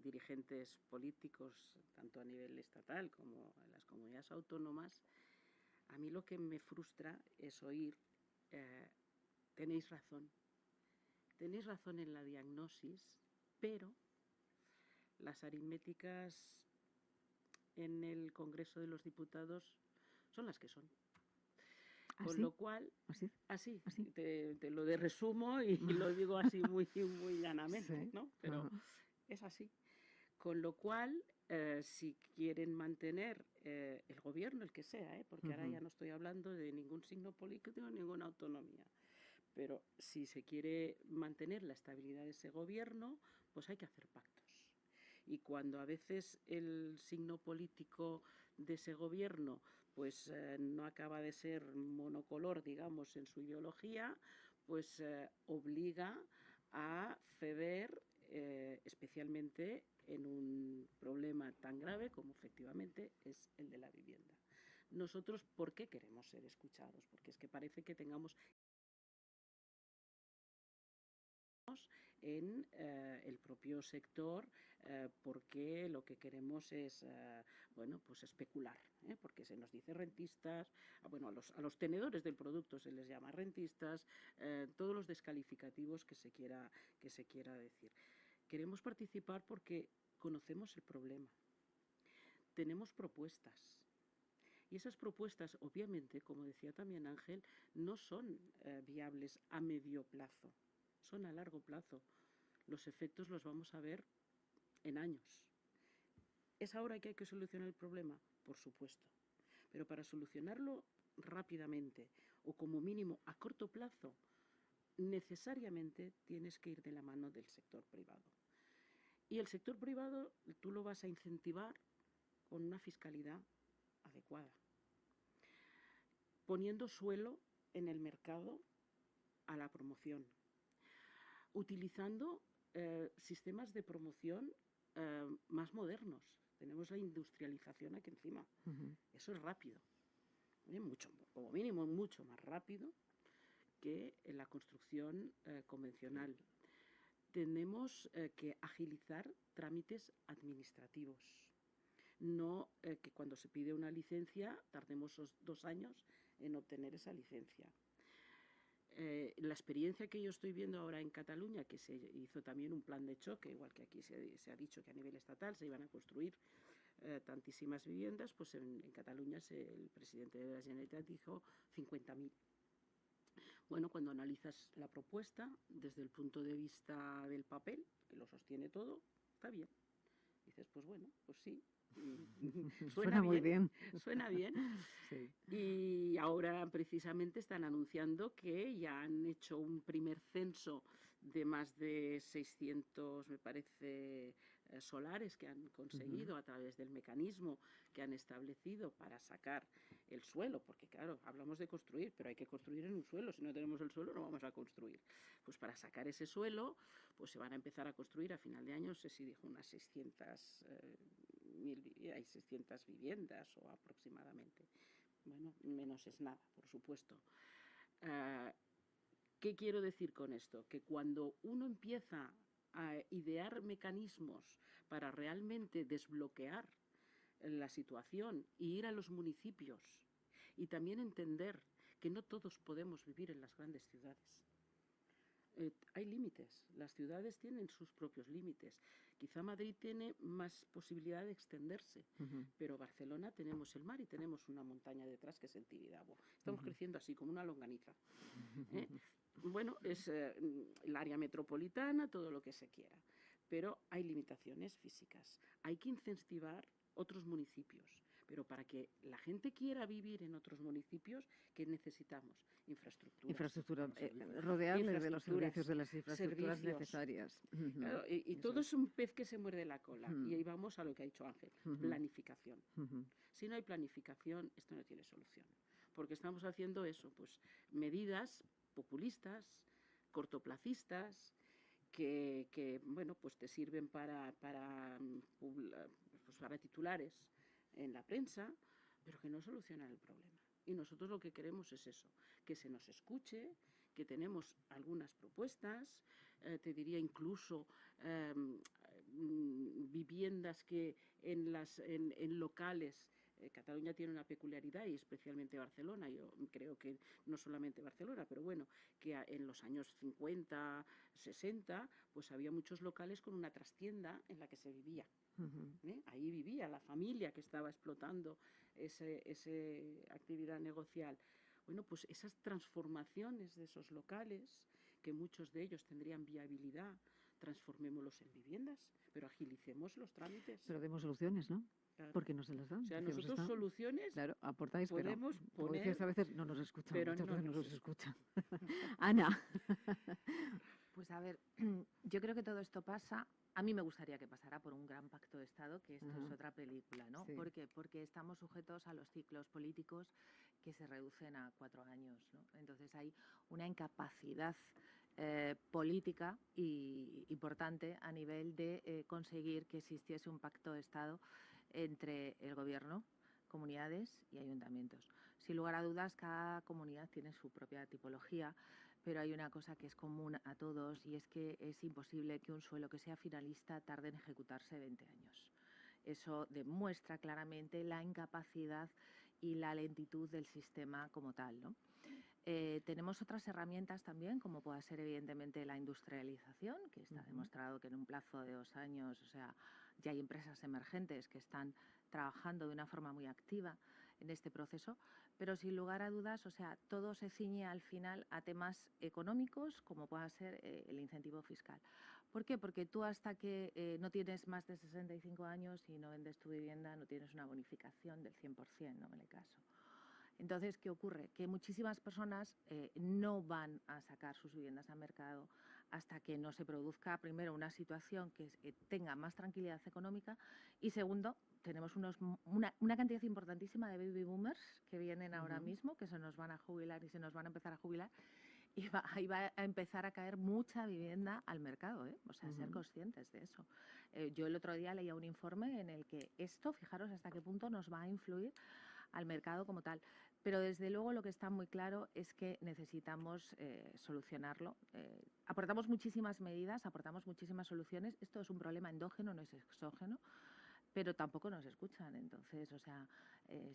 dirigentes políticos, tanto a nivel estatal como en las comunidades autónomas, a mí lo que me frustra es oír, tenéis razón en la diagnosis, pero las aritméticas en el Congreso de los Diputados son las que son. Con lo cual, así. Te lo de resumo y lo digo así muy llanamente, ¿no? Pero es así. Con lo cual, si quieren mantener el gobierno, el que sea, porque ahora ya no estoy hablando de ningún signo político, ninguna autonomía, pero si se quiere mantener la estabilidad de ese gobierno, pues hay que hacer pactos. Y cuando a veces el signo político de ese gobierno pues no acaba de ser monocolor, digamos, en su ideología, pues obliga a ceder, especialmente en un problema tan grave como efectivamente es el de la vivienda. Nosotros, ¿por qué queremos ser escuchados? Porque es que parece que tengamos en el propio sector, porque lo que queremos es bueno, pues especular, porque se nos dice rentistas, bueno, a los tenedores del producto se les llama rentistas, todos los descalificativos que se quiera decir. Queremos participar porque conocemos el problema, tenemos propuestas. Y esas propuestas, obviamente, como decía también Ángel, no son viables a medio plazo, son a largo plazo. Los efectos los vamos a ver en años. ¿Es ahora que hay que solucionar el problema? Por supuesto. Pero para solucionarlo rápidamente o como mínimo a corto plazo, necesariamente tienes que ir de la mano del sector privado. Y el sector privado tú lo vas a incentivar con una fiscalidad adecuada, poniendo suelo en el mercado a la promoción, utilizando sistemas de promoción más modernos, tenemos la industrialización aquí encima. Ujú. Eso es rápido, mucho, como mínimo mucho más rápido que en la construcción convencional. Tenemos que agilizar trámites administrativos. No que cuando se pide una licencia tardemos 2 años en obtener esa licencia. La experiencia que yo estoy viendo ahora en Cataluña, que se hizo también un plan de choque, igual que aquí se ha dicho que a nivel estatal se iban a construir tantísimas viviendas, pues en Cataluña el presidente de la Generalitat dijo 50.000. Bueno, cuando analizas la propuesta desde el punto de vista del papel, que lo sostiene todo, está bien. Dices, pues bueno, pues sí. Suena muy bien. Suena bien. Sí. Y ahora precisamente están anunciando que ya han hecho un primer censo de más de 600, me parece, solares que han conseguido a través del mecanismo que han establecido para sacar el suelo, porque claro, hablamos de construir, pero hay que construir en un suelo, si no tenemos el suelo no vamos a construir. Pues para sacar ese suelo, pues se van a empezar a construir a final de año, no sé si dijo unas 600 viviendas o aproximadamente. Bueno, menos es nada, por supuesto. ¿Qué quiero decir con esto? Que cuando uno empieza a idear mecanismos para realmente desbloquear la situación e ir a los municipios y también entender que no todos podemos vivir en las grandes ciudades. Hay límites, las ciudades tienen sus propios límites. Quizá Madrid tiene más posibilidad de extenderse, pero Barcelona tenemos el mar y tenemos una montaña detrás que es el Tibidabo. Estamos creciendo así, como una longaniza. Bueno, es el área metropolitana, todo lo que se quiera, pero hay limitaciones físicas. Hay que incentivar otros municipios, pero para que la gente quiera vivir en otros municipios, ¿qué necesitamos? Infraestructura, rodearles de los servicios, de las infraestructuras servicios necesarias. Claro, y todo es un pez que se muerde la cola. Y ahí vamos a lo que ha dicho Ángel, planificación. Si no hay planificación, esto no tiene solución. Porque estamos haciendo eso, pues medidas populistas, cortoplacistas, que bueno, pues te sirven para titulares en la prensa, pero que no solucionan el problema. Y nosotros lo que queremos es eso, que se nos escuche, que tenemos algunas propuestas, te diría incluso viviendas que en locales. Cataluña tiene una peculiaridad, y especialmente Barcelona, yo creo que no solamente Barcelona, pero bueno, que en los años 50, 60, pues había muchos locales con una trastienda en la que se vivía. Ahí vivía la familia que estaba explotando esa actividad negocial. Bueno, pues esas transformaciones de esos locales, que muchos de ellos tendrían viabilidad, transformémoslos en viviendas, pero agilicemos los trámites. Pero demos soluciones, ¿no? Claro. Porque no se las dan. O sea, nosotros soluciones claro, aportáis, podemos pero, poner, como decías, a veces no nos escuchan, pero muchas no veces no nos nos escuchan. Ana. Pues a ver, yo creo que todo esto pasa, a mí me gustaría que pasara por un gran pacto de Estado, que esto es otra película, ¿no? Sí. ¿Por qué? Porque estamos sujetos a los ciclos políticos que se reducen a 4 años, ¿no? Entonces hay una incapacidad política importante a nivel de conseguir que existiese un pacto de Estado entre el gobierno, comunidades y ayuntamientos. Sin lugar a dudas, cada comunidad tiene su propia tipología, pero hay una cosa que es común a todos, y es que es imposible que un suelo que sea finalista tarde en ejecutarse 20 años. Eso demuestra claramente la incapacidad y la lentitud del sistema como tal, ¿no? Tenemos otras herramientas también, como pueda ser evidentemente la industrialización, que está demostrado que en un plazo de 2 años, o sea, ya hay empresas emergentes que están trabajando de una forma muy activa en este proceso, pero sin lugar a dudas, o sea, todo se ciñe al final a temas económicos, como pueda ser el incentivo fiscal. ¿Por qué? Porque tú hasta que no tienes más de 65 años y no vendes tu vivienda, no tienes una bonificación del 100%, no me le caso. Entonces, ¿qué ocurre? Que muchísimas personas no van a sacar sus viviendas al mercado hasta que no se produzca, primero, una situación que tenga más tranquilidad económica, y segundo, tenemos una cantidad importantísima de baby boomers que vienen ahora mismo, que se nos van a jubilar y se nos van a empezar a jubilar, iba a empezar a caer mucha vivienda al mercado, ¿eh? O sea, ser conscientes de eso. Yo el otro día leía un informe en el que esto, fijaros hasta qué punto nos va a influir al mercado como tal. Pero desde luego lo que está muy claro es que necesitamos solucionarlo. Aportamos muchísimas medidas, aportamos muchísimas soluciones. Esto es un problema endógeno, no es exógeno, pero tampoco nos escuchan. Entonces, o sea,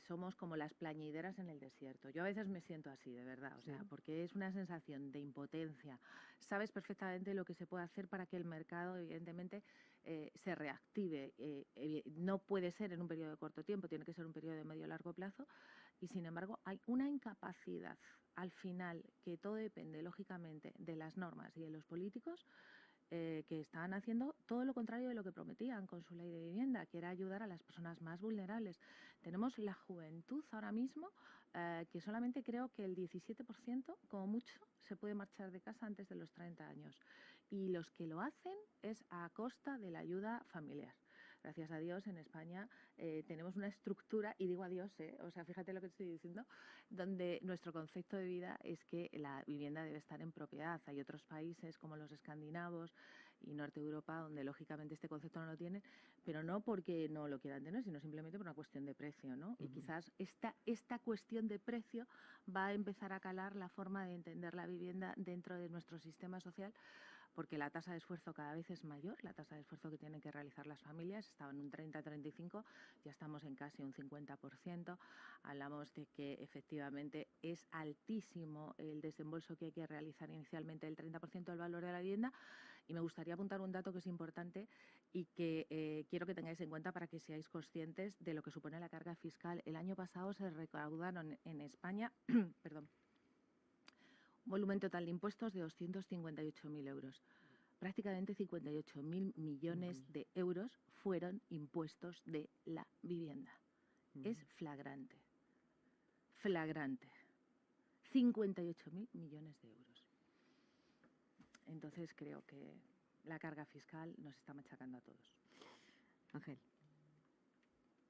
somos como las plañideras en el desierto. Yo a veces me siento así, de verdad, o sea, porque es una sensación de impotencia. Sabes perfectamente lo que se puede hacer para que el mercado, evidentemente, se reactive. No puede ser en un periodo de corto tiempo, tiene que ser un periodo de medio o largo plazo. Y, sin embargo, hay una incapacidad al final, que todo depende, lógicamente, de las normas y de los políticos, que estaban haciendo todo lo contrario de lo que prometían con su ley de vivienda, que era ayudar a las personas más vulnerables. Tenemos la juventud ahora mismo, que solamente creo que el 17%, como mucho, se puede marchar de casa antes de los 30 años. Y los que lo hacen es a costa de la ayuda familiar. Gracias a Dios, en España tenemos una estructura, y digo adiós, o sea, fíjate lo que estoy diciendo, donde nuestro concepto de vida es que la vivienda debe estar en propiedad. Hay otros países como los escandinavos y Norte de Europa donde lógicamente este concepto no lo tienen, pero no porque no lo quieran tener, sino simplemente por una cuestión de precio, ¿no? Y quizás esta cuestión de precio va a empezar a calar la forma de entender la vivienda dentro de nuestro sistema social, porque la tasa de esfuerzo cada vez es mayor, la tasa de esfuerzo que tienen que realizar las familias estaba en un 30-35, ya estamos en casi un 50%. Hablamos de que efectivamente es altísimo el desembolso que hay que realizar inicialmente, el 30% del valor de la vivienda. Y me gustaría apuntar un dato que es importante y que quiero que tengáis en cuenta para que seáis conscientes de lo que supone la carga fiscal. El año pasado se recaudaron en España, perdón, un volumen total de impuestos de 258.000 euros. Prácticamente 58.000 millones de euros fueron impuestos de la vivienda. Es flagrante. Flagrante. 58.000 millones de euros. Entonces creo que la carga fiscal nos está machacando a todos. Ángel.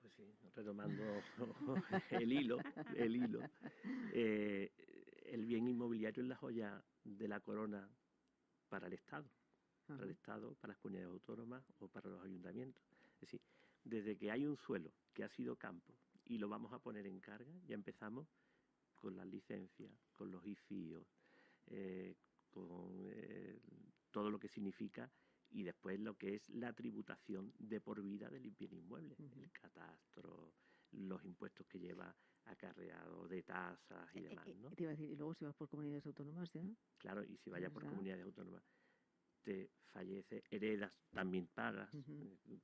Pues sí, retomando el hilo. El bien inmobiliario es la joya de la corona para el Estado. Para el Estado, para las comunidades autónomas o para los ayuntamientos. Es decir, desde que hay un suelo que ha sido campo y lo vamos a poner en carga, ya empezamos con las licencias, con los IFIOs, con todo lo que significa, y después lo que es la tributación de por vida del bien inmueble, el catastro, los impuestos que lleva acarreado de tasas y demás, ¿no? Te iba a decir, y luego si vas por comunidades autónomas ya. Claro, y si vaya por comunidades autónomas, te fallece, heredas, también pagas,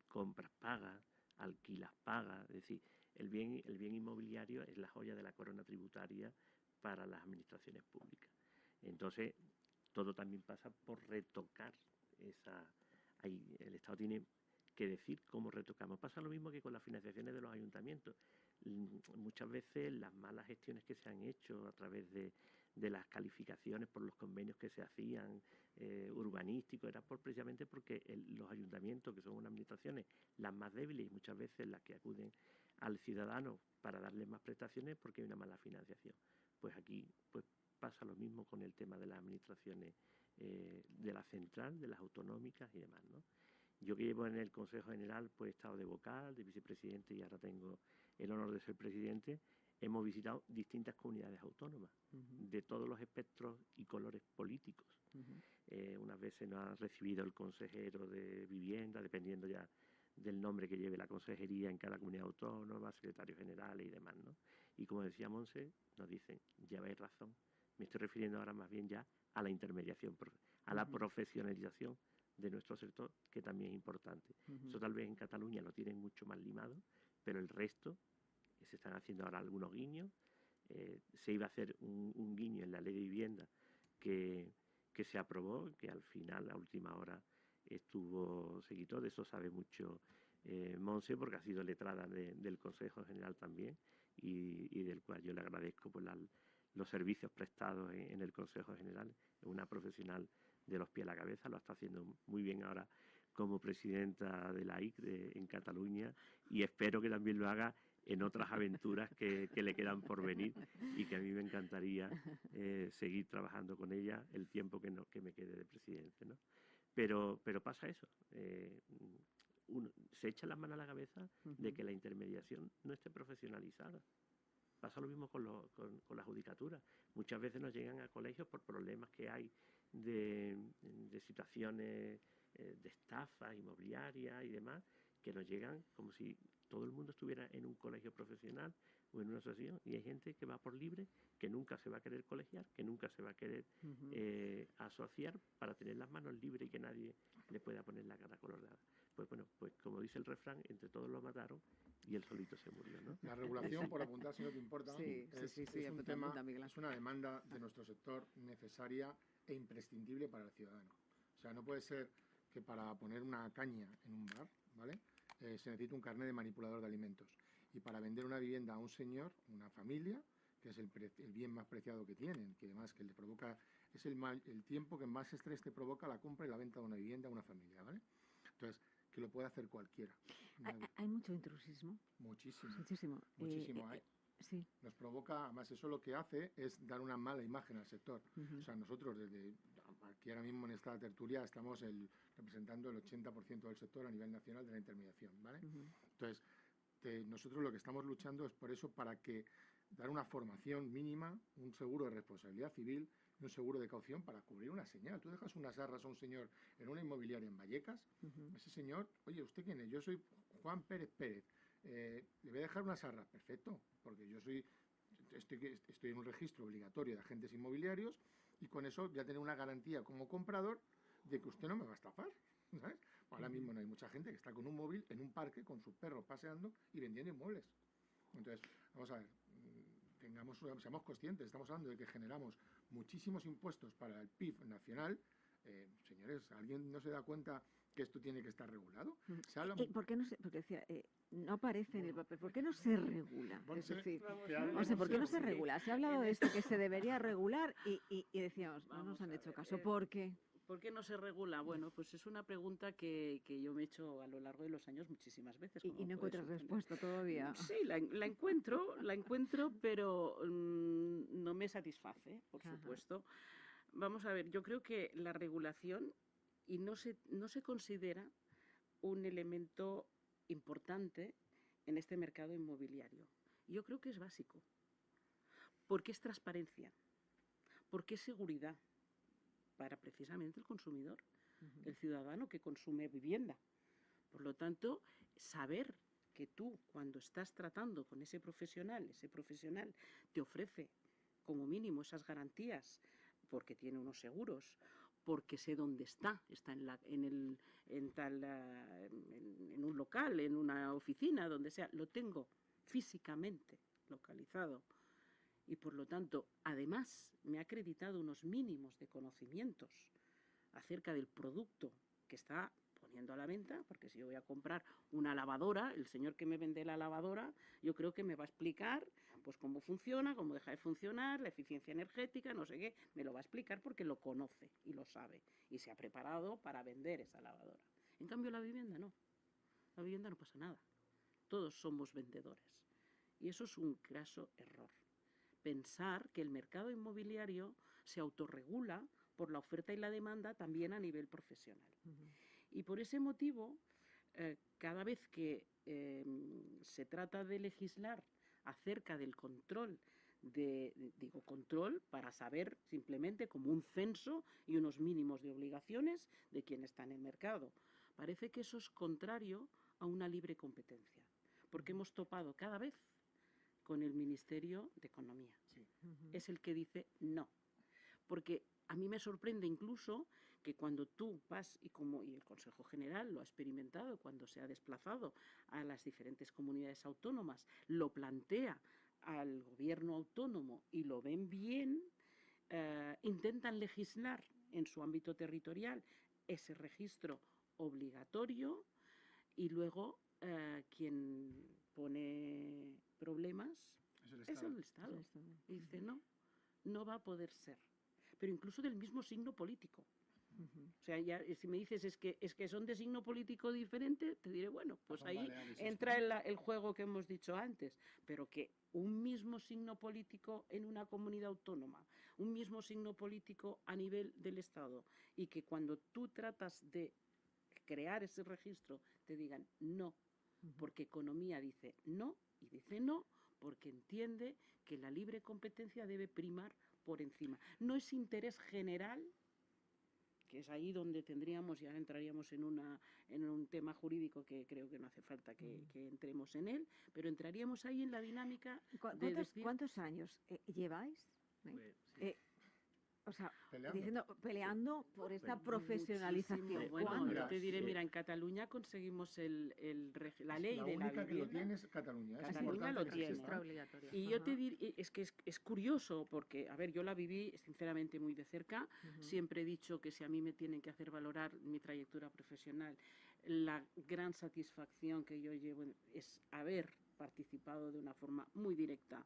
compras pagas, alquilas pagas. Es decir, el bien inmobiliario es la joya de la corona tributaria para las administraciones públicas. Entonces, todo también pasa por retocar esa... el Estado tiene que decir cómo retocamos. Pasa lo mismo que con las financiaciones de los ayuntamientos. Muchas veces las malas gestiones que se han hecho a través de las calificaciones por los convenios que se hacían urbanísticos, era precisamente porque los ayuntamientos, que son unas administraciones las más débiles y muchas veces las que acuden al ciudadano para darle más prestaciones, porque hay una mala financiación. Pues aquí pues pasa lo mismo con el tema de las administraciones de la central, de las autonómicas y demás, ¿no? Yo que llevo en el Consejo General, pues he estado de vocal, de vicepresidente y ahora tengo el honor de ser presidente. Hemos visitado distintas comunidades autónomas, de todos los espectros y colores políticos. Unas veces nos ha recibido el consejero de vivienda, dependiendo ya del nombre que lleve la consejería en cada comunidad autónoma, secretarios generales y demás, ¿no? Y como decía Monse, nos dicen, lleváis razón, me estoy refiriendo ahora más bien ya a la intermediación, a la profesionalización de nuestro sector, que también es importante. Eso tal vez en Cataluña lo tienen mucho más limado, pero el resto se están haciendo ahora algunos guiños. Se iba a hacer un guiño en la ley de vivienda que se aprobó, que al final, a última hora, se quitó. De eso sabe mucho Monse, porque ha sido letrada del Consejo General también, y del cual yo le agradezco por los servicios prestados en el Consejo General. Es una profesional de los pies a la cabeza, lo está haciendo muy bien ahora como presidenta de la IC en Cataluña, y espero que también lo haga en otras aventuras que le quedan por venir y que a mí me encantaría seguir trabajando con ella el tiempo que me quede de presidente, ¿no? Pero pasa eso. Uno se echa las manos a la cabeza de que la intermediación no esté profesionalizada. Pasa lo mismo con la judicatura. Muchas veces nos llegan a colegios por problemas que hay de situaciones de estafa inmobiliaria y demás, que nos llegan como si todo el mundo estuviera en un colegio profesional o en una asociación, y hay gente que va por libre, que nunca se va a querer colegiar, que nunca se va a querer asociar para tener las manos libres y que nadie le pueda poner la cara colorada. Pues bueno, pues como dice el refrán, entre todos lo mataron y él solito se murió, ¿no? La regulación, por apuntar, si no te importa, Sí, es un apunta, tema, apunta, Miguel es una demanda de nuestro sector necesaria e imprescindible para el ciudadano. O sea, no puede ser que para poner una caña en un bar, ¿vale?, se necesite un carnet de manipulador de alimentos. Y para vender una vivienda a un señor, una familia, que es el bien más preciado que tienen, que además que le provoca, es el tiempo que más estrés te provoca la compra y la venta de una vivienda a una familia, ¿vale? Entonces, que lo puede hacer cualquiera. Hay mucho intrusismo. Muchísimo. Muchísimo. Muchísimo. Sí. Nos provoca, además eso lo que hace es dar una mala imagen al sector. O sea, nosotros desde aquí ahora mismo en esta tertulia estamos representando el 80% del sector a nivel nacional de la intermediación, ¿vale? Entonces, nosotros lo que estamos luchando es por eso, para que dar una formación mínima, un seguro de responsabilidad civil y un seguro de caución para cubrir una señal. Tú dejas unas arras a un señor en una inmobiliaria en Vallecas, ese señor, oye, ¿usted quién es? Yo soy Juan Pérez Pérez. Le voy a dejar unas arras, perfecto, porque yo estoy en un registro obligatorio de agentes inmobiliarios y con eso voy a tener una garantía como comprador de que usted no me va a estafar, ¿sabes? Ahora mismo no hay mucha gente que está con un móvil en un parque con sus perros paseando y vendiendo inmuebles. Entonces, vamos a ver, seamos conscientes, estamos hablando de que generamos muchísimos impuestos para el PIB nacional. Señores, ¿alguien no se da cuenta que esto tiene que estar regulado? ¿Por qué no se, porque decía, no aparece en el papel, ¿por qué no se regula? Es decir, ¿por qué no se regula? Se ha hablado de esto, que se debería regular y decíamos, no nos han hecho caso. ¿Por qué? ¿Por qué no se regula? Bueno, pues es una pregunta que yo me he hecho a lo largo de los años muchísimas veces. Y no encuentras respuesta todavía. Sí, la encuentro, pero no me satisface, por supuesto. Vamos a ver, yo creo que la regulación no se considera un elemento importante en este mercado inmobiliario. Yo creo que es básico, porque es transparencia, porque es seguridad para precisamente el consumidor, el ciudadano que consume vivienda. Por lo tanto, saber que tú, cuando estás tratando con ese profesional te ofrece como mínimo esas garantías, porque tiene unos seguros, porque sé dónde está en un local, en una oficina, donde sea, lo tengo físicamente localizado. Y por lo tanto, además, me ha acreditado unos mínimos de conocimientos acerca del producto que está poniendo a la venta, porque si yo voy a comprar una lavadora, el señor que me vende la lavadora, yo creo que me va a explicar pues cómo funciona, cómo deja de funcionar, la eficiencia energética, no sé qué, me lo va a explicar porque lo conoce y lo sabe y se ha preparado para vender esa lavadora. En cambio, la vivienda no. La vivienda no pasa nada. Todos somos vendedores. Y eso es un graso error. Pensar que el mercado inmobiliario se autorregula por la oferta y la demanda también a nivel profesional. Y por ese motivo, cada vez que se trata de legislar acerca del control, digo control para saber simplemente como un censo y unos mínimos de obligaciones de quién está en el mercado, parece que eso es contrario a una libre competencia, porque hemos topado cada vez con el Ministerio de Economía. Sí. Es el que dice no. Porque a mí me sorprende incluso que cuando tú vas, y el Consejo General lo ha experimentado cuando se ha desplazado a las diferentes comunidades autónomas, lo plantea al gobierno autónomo y lo ven bien, intentan legislar en su ámbito territorial ese registro obligatorio y luego quien pone problemas es el Estado. Y dice, no va a poder ser. Pero incluso del mismo signo político. O sea, ya, si me dices es que son de signo político diferente, te diré, bueno, pues Son ahí Baleares, entra el juego que hemos dicho antes, pero que un mismo signo político en una comunidad autónoma, un mismo signo político a nivel del Estado, y que cuando tú tratas de crear ese registro te digan no, porque economía dice no, y dice no porque entiende que la libre competencia debe primar por encima. No es interés general, que es ahí donde tendríamos, ya entraríamos en un tema jurídico que creo que no hace falta que entremos en él, pero entraríamos ahí en la dinámica de decir... ¿Cuántos años lleváis? Pues, sí. O sea, Peleando. peleando por esta Bueno, profesionalización. Muchísimo. Bueno, ¿Cuándo? yo te diré, Sí. mira, en Cataluña conseguimos la Es ley la de la única que lo vivienda. tiene es Cataluña. Es Cataluña importante lo que tiene. exista. Obligatoria. Y yo te Ajá. diré, es que es curioso, porque, a ver, yo la viví sinceramente muy de cerca. Siempre he dicho que si a mí me tienen que hacer valorar mi trayectoria profesional, la gran satisfacción que yo llevo es haber participado de una forma muy directa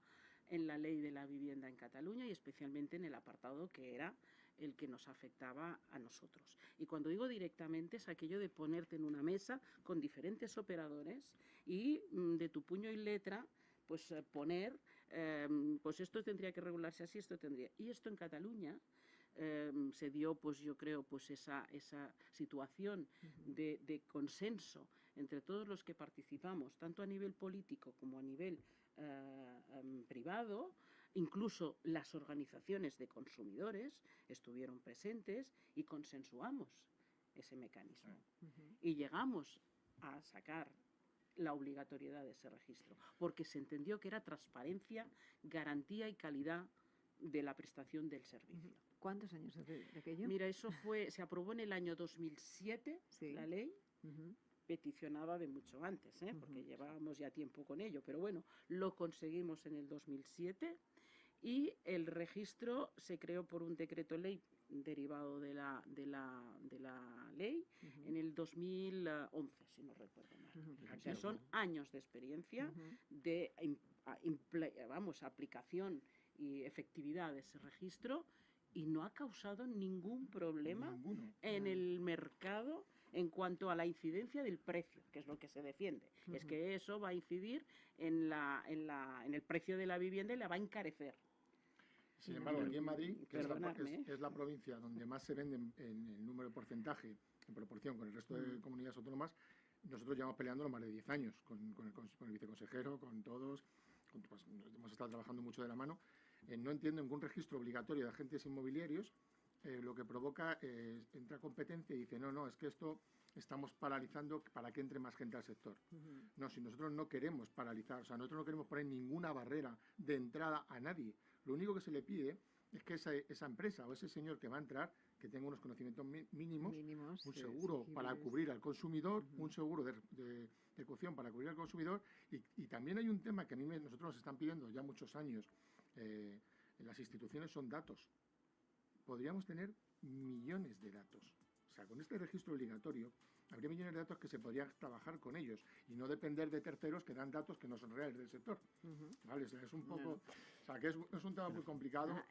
en la ley de la vivienda en Cataluña, y especialmente en el apartado que era el que nos afectaba a nosotros. Y cuando digo directamente es aquello de ponerte en una mesa con diferentes operadores y de tu puño y letra pues poner, pues esto tendría que regularse así, esto tendría. Y esto en Cataluña se dio, pues yo creo, pues esa situación de consenso entre todos los que participamos, tanto a nivel político como a nivel privado. Incluso las organizaciones de consumidores estuvieron presentes y consensuamos ese mecanismo. Y llegamos a sacar la obligatoriedad de ese registro, porque se entendió que era transparencia, garantía y calidad de la prestación del servicio. ¿Cuántos años de aquello? Mira, eso se aprobó en el año 2007, Sí. la ley, Ujú. peticionada de mucho antes, porque llevábamos ya tiempo con ello, pero bueno, lo conseguimos en el 2007 y el registro se creó por un decreto ley derivado de la ley en el 2011, si no recuerdo mal. O sea, son años de experiencia de aplicación y efectividad de ese registro, y no ha causado ningún problema Ninguno. en el mercado en cuanto a la incidencia del precio, que es lo que se defiende. Es que eso va a incidir en el precio de la vivienda y la va a encarecer. Sin embargo, aquí en Madrid, que es Perdonadme, la provincia donde más se venden en el número de porcentaje, en proporción con el resto de comunidades autónomas, nosotros llevamos peleándolo más de 10 años con el viceconsejero, con todos, pues, hemos estado trabajando mucho de la mano. No entiendo ningún registro obligatorio de agentes inmobiliarios. Lo que provoca entra competencia y dice, no, es que esto estamos paralizando para que entre más gente al sector. No, si nosotros no queremos paralizar, o sea, nosotros no queremos poner ninguna barrera de entrada a nadie. Lo único que se le pide es que esa empresa o ese señor que va a entrar, que tenga unos conocimientos mínimos, un seguro para cubrir al consumidor, un seguro de caución para cubrir al consumidor, y también hay un tema que a mí nosotros nos están pidiendo ya muchos años, en las instituciones, son datos. Podríamos tener millones de datos. O sea, con este registro obligatorio habría millones de datos que se podrían trabajar con ellos y no depender de terceros que dan datos que no son reales del sector. ¿Vale? O sea, es un poco... O sea, que es un tema muy complicado.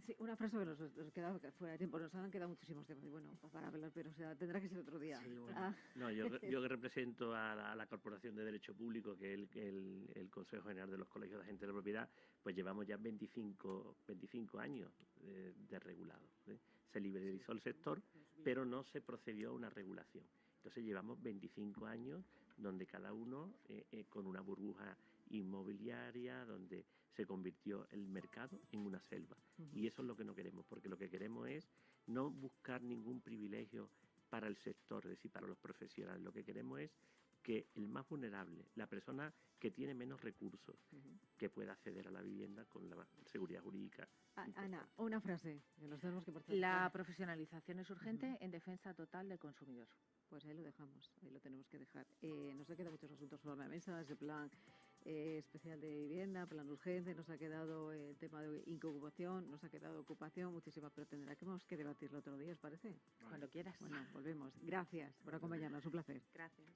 Sí, una frase que nos queda fuera de tiempo. Nos han quedado muchísimos temas. Y bueno, para hablar, pero o sea, tendrá que ser otro día. Sí, bueno. No, yo que represento a la Corporación de Derecho Público, que es el Consejo General de los Colegios de Agentes de la Propiedad, pues llevamos ya 25 años de regulado. Se liberalizó el sector, pero no se procedió a una regulación. Entonces llevamos 25 años donde cada uno con una burbuja inmobiliaria, donde se convirtió el mercado en una selva. Y eso es lo que no queremos, porque lo que queremos es no buscar ningún privilegio para el sector, es decir, para los profesionales. Lo que queremos es que el más vulnerable, la persona que tiene menos recursos, que pueda acceder a la vivienda con la seguridad jurídica. Ana, una frase, que nos tenemos que partir. La profesionalización es urgente en defensa total del consumidor. Pues ahí lo dejamos, ahí lo tenemos que dejar. Nos ha quedado muchos asuntos sobre la mesa, ese plan especial de vivienda, plan urgente, nos ha quedado el tema de incubación, nos ha quedado ocupación, muchísimas, pero tendremos que debatirlo otro día, ¿os parece? Cuando quieras. Bueno, volvemos. Gracias por acompañarnos, un placer. Gracias.